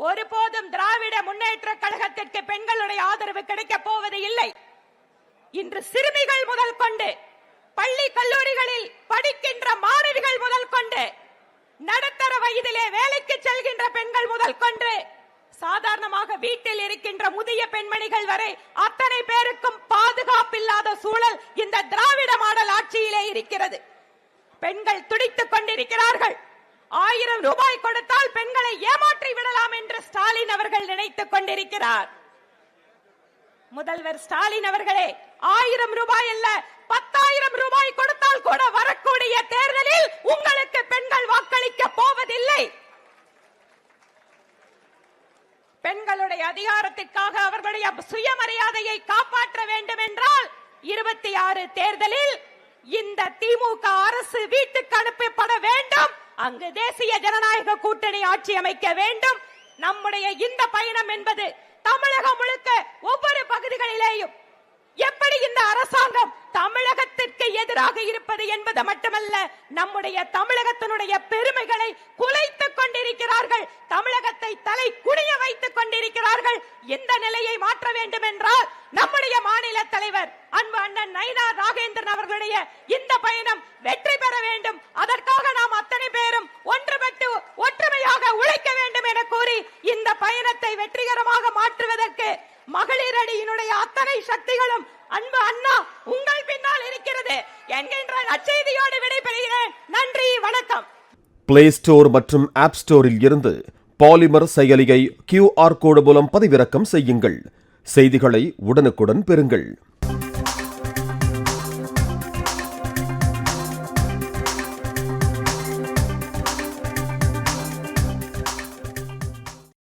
ஒருபோதும் திராவிட முன்னேற்ற கழகத்திற்கு பெண்களுடைய ஆதரவு கிடைக்கப் போவது இல்லை. இன்று சிறுமிகள் முதல் கொண்டு பள்ளி கல்லூரிகளில் படிக்கின்ற மாணவிகள் முதல் கொண்டு நடுத்தர வயதிலே வேலைக்கு செல்கின்ற பெண்கள் முதல் கொண்டு சாதாரணமாக வீட்டில் இருக்கின்ற முதிய பெண்மணிகள் வரை அத்தனை பேருக்கும் பாதுகாப்பில்லாத சூழல் இந்த திராவிட மாடல் ஆட்சியிலே இருக்கிறது. பெண்கள் துடித்துக் கொண்டிருக்கிறார்கள். 1000 ரூபாய் கொடுத்தால் பெண்களை ஏமாற்றி விடலாம் என்று ஸ்டாலின் அவர்கள் நினைத்துக் கொண்டிருக்கிறார். முதல்வர் ஸ்டாலின் அவர்களே, 1000 ரூபாய் அல்ல 10,000 ரூபாய் கொடுத்தால் கூட வரக்கூடிய தேர்தலில் உங்களுக்கு பெண்கள் வாக்களிக்க போவதில்லை. பெண்களுடைய அதிகாரத்திற்காக அவர்களுடைய சுயமரியாதையை காப்பாற்ற வேண்டும் என்றால் 26 தேர்தலில் இந்த திமுக அரசு வீட்டுக்கு அனுப்பப்பட வேண்டும். அங்கு தேசிய ஜனநாயக கூட்டணி ஆட்சி அமைக்க வேண்டும். நம்முடைய இந்த பயணம் என்பது தமிழகம் முழுக்க ஒவ்வொரு பகுதிகளிலேயும் எப்படி இந்த அரசாங்கம் தமிழகத்திற்கு எதிராக இருப்பது என்பது மட்டுமல்ல, நம்முடைய தமிழகத்தினுடைய பெருமைகளை குலைத்துக் கொண்டிருக்கிறார்கள். தமிழகத்தை தலை குனிய வைத்துக் கொண்டிருக்கிறார்கள். இந்த நிலையை மாற்ற வேண்டும் என்றால் நம்முடைய மாநில தலைவர் அன்பு அண்ணன் நயினார் நாகேந்திரன் அவர்களுடைய இந்த பயணம் வெற்றி பெற வேண்டும். அதற்காக நாம் அத்தனை பேரும் ஒன்றுபட்டு ஒற்றுமையாக உழைக்க வேண்டும் என கூறி இந்த பயணத்தை வெற்றிகரமாக மாற்றுவதற்கு மகளிர் அணியினுடைய அத்தனை சக்திகளும் அன்பு அண்ணா உங்கள் பின்னால் இருக்கிறது என்கின்ற நற்செய்தியோடு விடைபெறுகிறேன். நன்றி, வணக்கம். பிளே ஸ்டோர் மற்றும் ஆப் ஸ்டோரில் இருந்து பாலிமர் செயலியை QR கோடு மூலம் பதிவிறக்கம் செய்யுங்கள். செய்திகளை உடனுக்குடன் பெறுங்கள்.